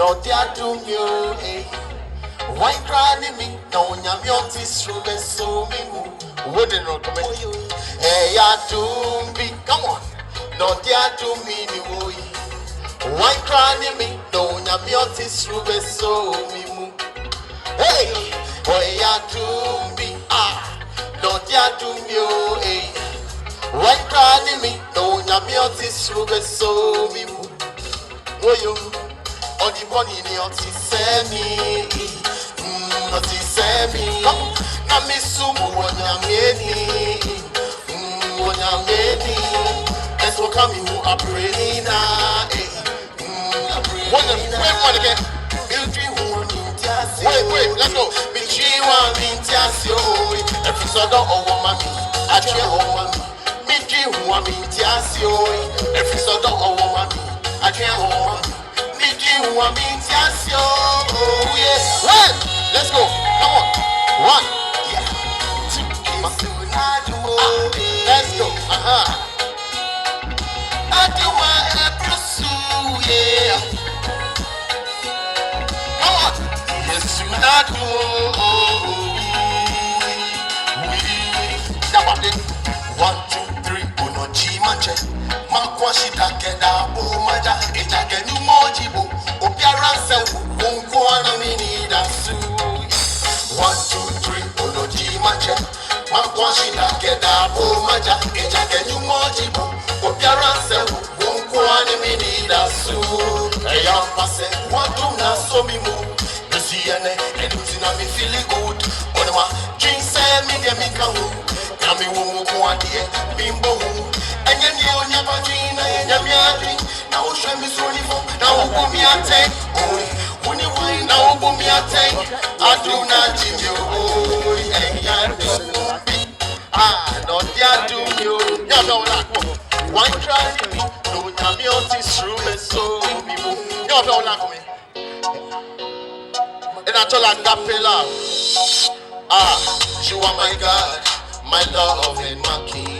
no dia do you, eh. Why crying me? No, I'm your tissue, so me. Wouldn't recommend you. Hey, I do me. Come on. No dia do me, boy. Why crying me? No, I'm your tissue, so me. Hey, why I do me? No dia do you, eh. Why crying me? No, I'm your tissue, so me. Oh, you. On the money, you see me. Come, na me sumu wanyameni. That's what coming who are praying now. Wait, let's go. Michi wa mintiasio. Every sort of mommy. I try mommy. Michi wa mintiasio. Every sort of mommy. I try mommy. Michi wa mintiasio. Oh yes. Well, let's go. Come on. One. Yeah. Two. Let's go. I do my pursue. Yeah. Come on. Yes, you not do. One, two, three. Uno G manche. Makwashi takeda. Oh my God. Ejake ni mojibo. Opiaranse. Unkwana mini dasu. 1, 2, 3. Uno G manche. Makwashi takeda. Oh my God. Ejake ni mojibo. Opiaranse. Unkwana mini dasu. Eyam pase. Watu na so mi mu. Luciane. And losing me feeling good. Onema. Drink say me de mi kahu. Kami wumu kwa die. Bimbo wu. Enye ni onya vagina. Enye mi adri. Na ushe mi soni fo. Na ubu mi ate. Uni wine. Na ubu mi ate. Adu na jimyo. No dia do you. Ya no la. One try me. No nyami oti srume so mi mu. Ya no la for me. And I told her that love. You are my God, my love and my King.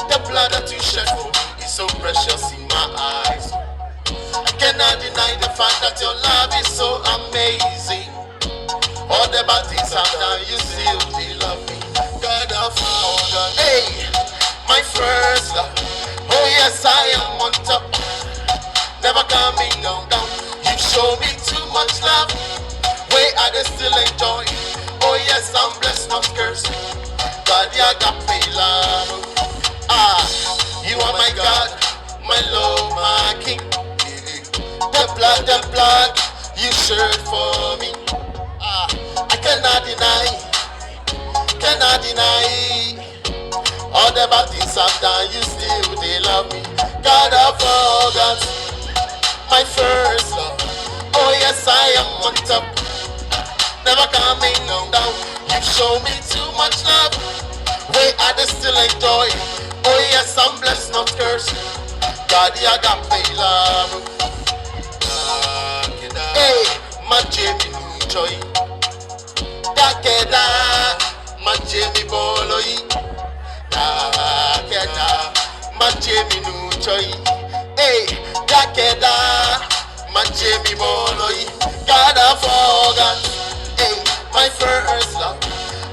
The blood that you shed for me is so precious in my eyes. I cannot deny the fact that your love is so amazing. All the bad things I've done, you still love me. God of all God, hey, my first love. Oh yes, I am on top, never coming down. You show me too much love. Way I still enjoy. Oh yes, I'm blessed, not cursed. God, you got me love. You are my God, my Lord, my King. The blood you shed for me. I cannot deny. All the bad things I've done, you still they love me. God of all gods, my first love. Oh yes, I am on top, never coming down. You show me too much love. Way I still enjoy. Oh yes, I'm blessed, not cursed. God, you got me love. Hey, my Jamie joy. Dakeda, my Jamie boloi. Dakeda, my Jamie joy. Hey, Dakeda, my Jamie boloi. God of all God. Hey, my first love.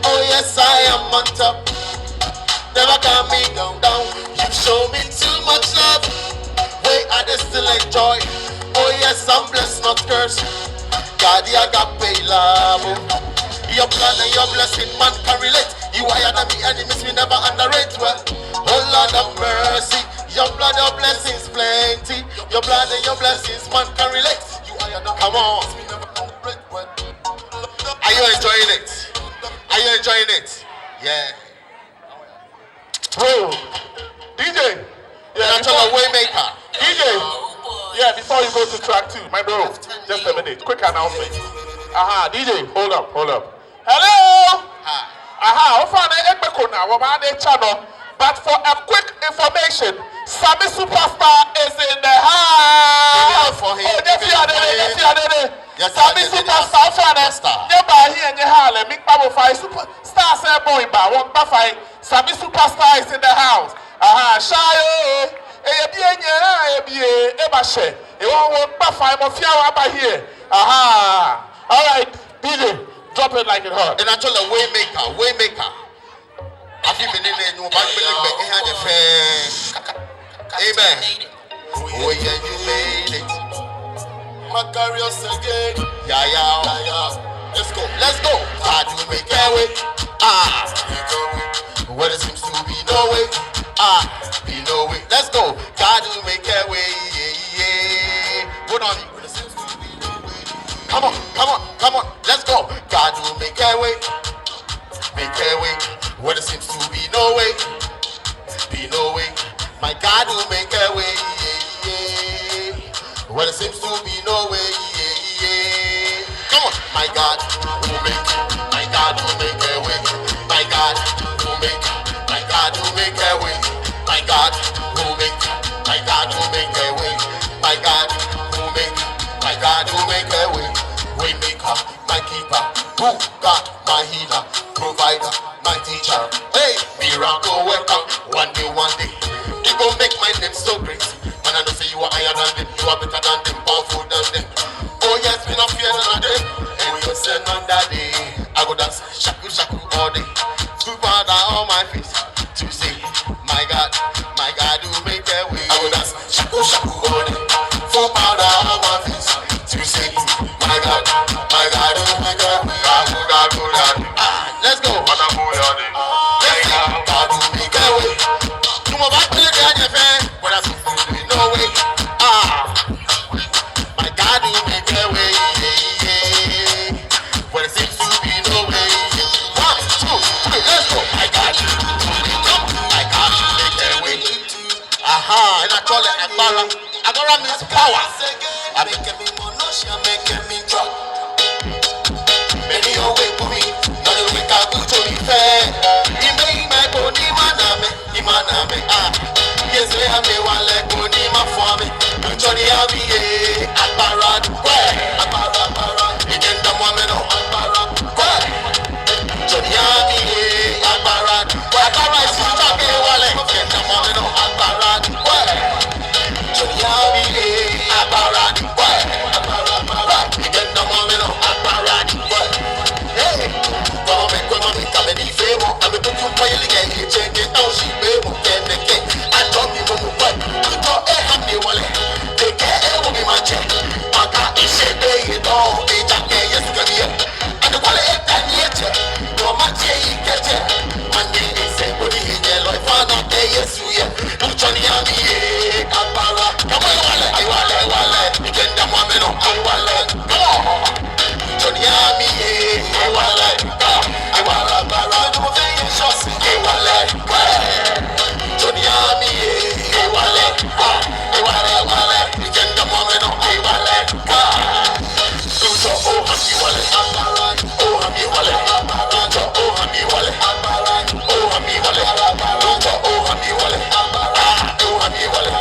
Oh yes, I am on top, never coming down. You show me too much love. Way I still enjoy. Oh yes, I'm blessed, not cursed. God, you got pay love. Your plan and your blessing, man can relate. You higher than me enemies, we never underrate. Well, oh Lord of mercy, your blood, your blessings plenty. Your blood and your blessings, man can relate. You higher than come on. We never underrate. Well, are you enjoying it? Are you enjoying it? Yeah. Bro, DJ. Yeah, I'm a waymaker. DJ. Yeah, before you go to track 2, my bro, just a minute. Quick announcement. DJ, hold up. Hello. Hi. Channel. But for a quick information, Sammy Superstar is in the house. Sammy Superstar, nearby here in your Harlem, Big Babo 5 Superstar, say boy, ba one buffy. Sammy Superstar is in the house. Shayo, Ebashe. You want to find more fear about here? Aha! All right, DJ, drop it like it hot. And I told her, Waymaker. Have you been in there? Nobody believe me. Amen. Oh yeah, you made it. Macarius again. Yeah. Let's go. God, you make a way. Where there seems to be no way. Be no way. Let's go. God, you make a way. Yeah. Put on it. Come on. Let's go. God will make a way. Where there seems to be no way. Be no way. My God will make a way. Where there seems to be no way. Come on. My God will make a way. My God will make a way. My God will make a way. My God will make a way. Waymaker, my keeper, who God, my healer, provider, my teacher. Hey, miracle worker, one day, it gon' make my name so great. And I know say you are higher than them, you are better than them, powerful than them. Oh yes, me not fear none of them. And you say none that day, I go dance shaku all day. Two powder on my face to say, my God, you make a way. I go dance shaku all day. Full powder on my face to say, my God, you make a way. Let's go. God, you make a way. You move back to the guy, man. When I see no way. My God, you make a way. When it seems to be no way. 1, 2, 3, let's go. My God, you make a way. And I call it Agbara. Agbara means power. I make me monosh, I make me drop. Many away for me, not a week I go to be fair. He made my body maname. Yes, we have me one leg, body my farming. I'm Johnny Abby, Agbara, again the woman of Agbara, Johnny Abby, Agbara, is talking wallet, again the woman of Agbara, Johnny Abby, Agbara, again the woman of Agbara. Hey, come on, come in, favor. I'm a book for you again. You change it, oh, she may move again. I told me, what? You thought I had me wallet. They can't be my check. I got it, shit, they don't. They just can't, yes, come here. And the wallet, and yet, no, my chain, get it. One day, they say, what do you get? Like, find out, yes, you are. I'm Johnny, I'm here. Agbara. Come on, wallet. You get them woman on my wallet. Come on. Johnny, I'm here. Wallet. I want a barrel of shots. Wallet. Johnny, I'm here. Wallet. You get them woman on my wallet. Oh, happy wallet. Oh, happy wallet. Oh, happy wallet. Oh, happy wallet. Oh, happy wallet.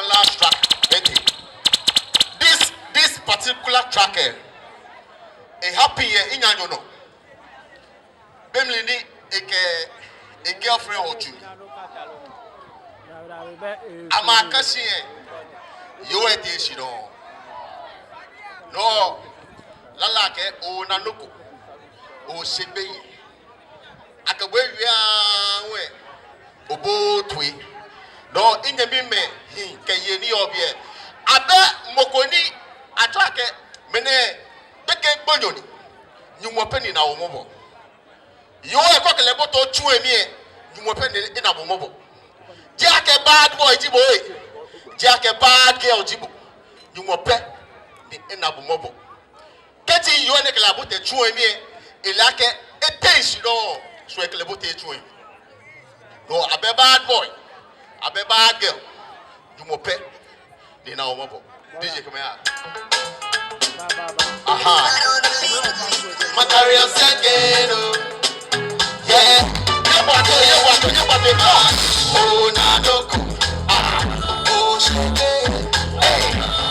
Last track, this particular track, a happy in Yanono. Bemlini, a girlfriend or two. Amakashi, you are this, you know. No, Lalake, o Nanuko, o Sebe. Akawe, Obo Twi. No, in the mime, he can ye obie. Abe Mokoni, attrake, mene, beke bonyoni. You mo penny na omobo. You are a cockle to chew me, you mo penny in a mobo. Jack a bad boy, Jiboy. Jack a bad girl, Jibo. You more pet the Enabumobo. Getting you and the Clabote chewing me, a lake, a taste, you know, so a Clabote chewing. No, a bad boy, a bad girl. You more pet the Naomobo. DJ come out. Aha. Material second. Yeah. Oh, Nadoko. Oh, Shake. Hey.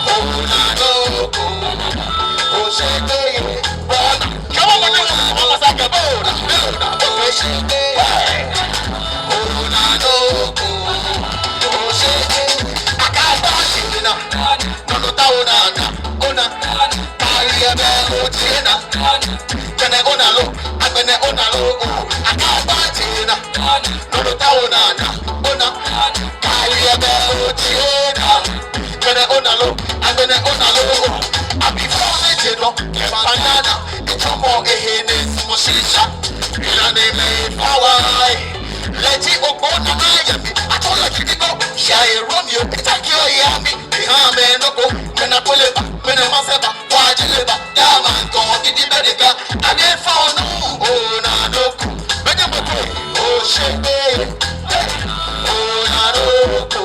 Oh, Nadoko. Oh, Shake. Come on, almost like a boat. Oh, Shake. Oh, Nadoko. Oh, Shake. I can't pass it enough. No, Ona. Carry a bell, Tina. Can I own a low? I'm gonna own a low. I can't buy Tina. No, Ona. Carry a bell, Tina. Can I own a low? I'm gonna own a low. I'll be found it, you know. Banana. It's a more a hidden Moshisha. In a name, power. Let it go on Miami. I told you to go. Shy Romeo. It's a kill Yami. Behind me, no go. When I pull it back. When I must have watch it back. Yeah, man, go get the medical. I didn't found no. Oh, Nadoko. Oh, shake it. Oh, Nadoko.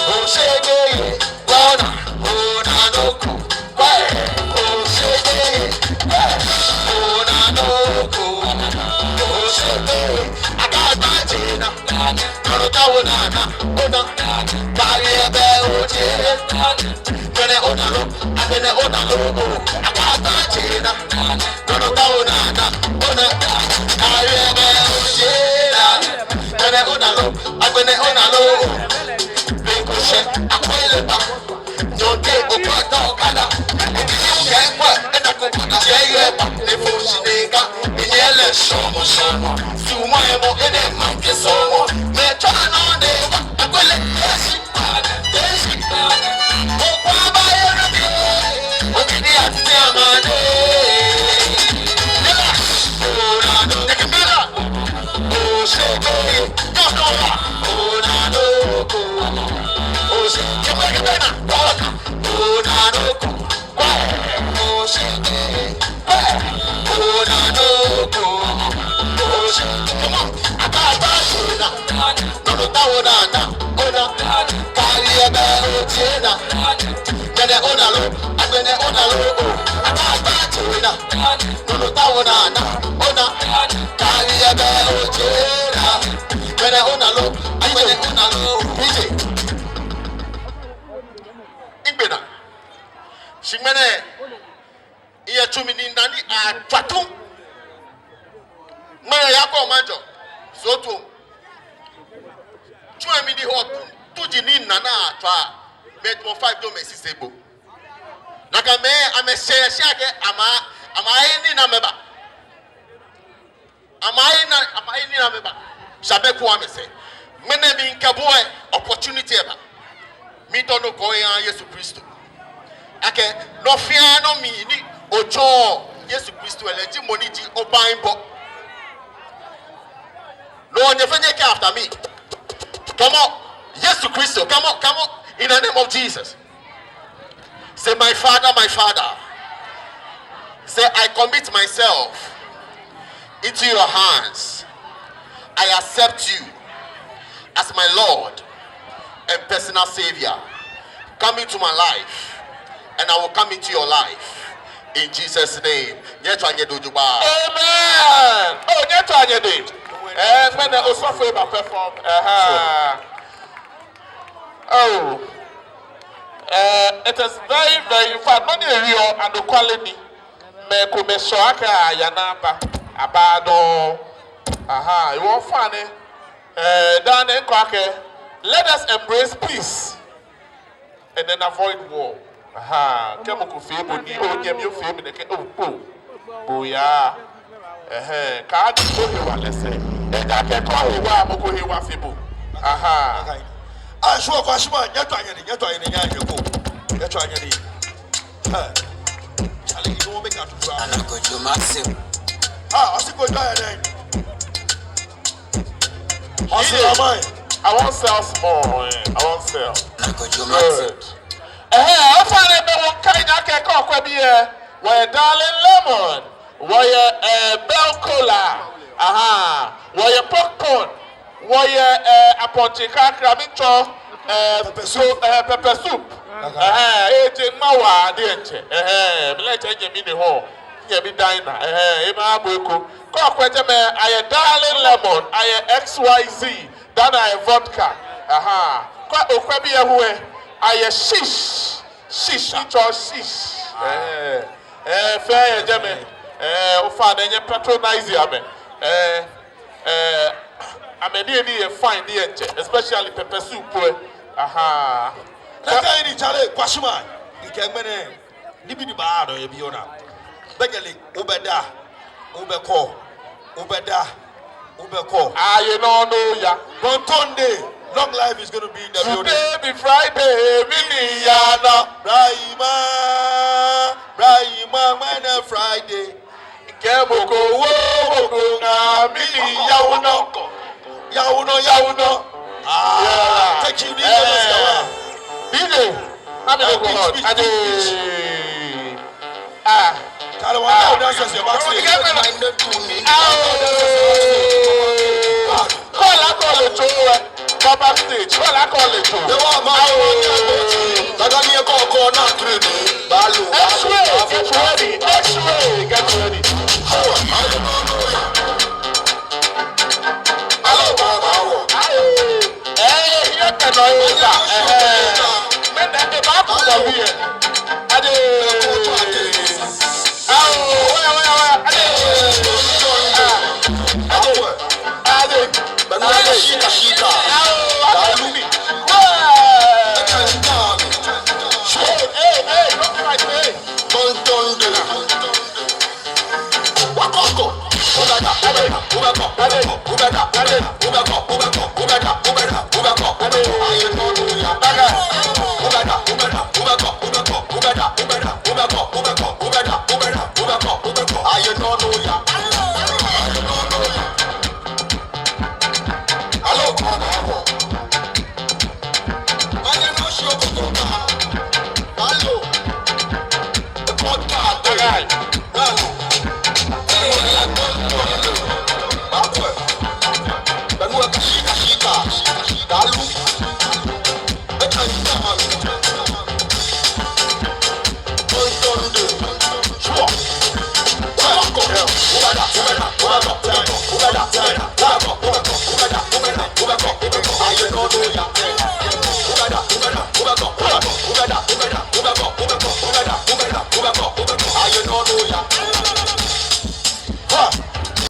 Oh, shake it. Oh, Nadoko. Oh, shake it. Oh, Nadoko. Oh, shake it. I got my Tina. Ona. Carry a bell, Tina. When I own a low, I'm gonna own a low. I got my Tina. Ona. Carry a bell, Tina. When I own a low, I'm gonna own a low. Big shit, I'm willing back. Don't take a part of Ghana. If you can't work, and I could put a jail back. The food nigga, in yellow, show. So my mo in a monkey so. May try on the I will let you. Shimene, iya chumi ni nani a patum. Mwana yako manjo, soto. Chue mi di hot, tuji ni nana atwa. Bet mo 5 do me sisebo. Naka me ame shake ama ni na meba. Ama ni na meba. Shabe ku ame se. Mene bi nkaboe opportunity eba. Mi to no ko ya Yesu Kristo. Ake no fear no me ni ojo Yesu Kristo eleji money ji obanbo. No one ke after me. Come on, Yesu Kristo, come on, in the name of Jesus. Say, my Father. Say, I commit myself into your hands. I accept you as my Lord and personal Savior. Come into my life, and I will come into your life. In Jesus' name. Amen. Oh, when the Osofo perform. Oh. It is very, very fun. Money real and the quality. Me come soaka yanapa abado. Aha, you want funny? Dan and Kwake. Let us embrace peace and then avoid war. Aha, kemo kufebo ni o nyem yo febo de ke oh yeah. Ka di ko he wa lese. E da ke ko he wa mo ko he wa febo. Aha. Ah, sure Kwashieman, nyeto anyani nya yeko. Nyeto anyani. Chale, you don't make out to try. And I go to Maxim. Ah, I see go die then. I won't sell small. I won't sell. Good. I find it one kind of cake where darling lemon, where bell cola, where popcorn, where a pontica cramicho, pepper soup. Eating mawa, dear. Let me in the hall. Be diner. Boku. I darling lemon. I XYZ. Then I vodka. Okwabi away. I shish. Shish. Each or shish. Fair Jemmy. Ofan and you patronize yame. I'm a fine dear, especially pepper soup. That's any Charlie Kwashieman. You can manage. Nibi bar or Biona. Beggarly, Ubeda, Ubeko, Ubeda, Ubeko. You know ya. Bontonde, long life is going to be in the building. Today be Friday, Mini Yana. Brahima, when Friday. Kemoko, Mini Yauno. Take you in DJ, I'm in the Papa stage, well, I call it too. Get ready. Hello.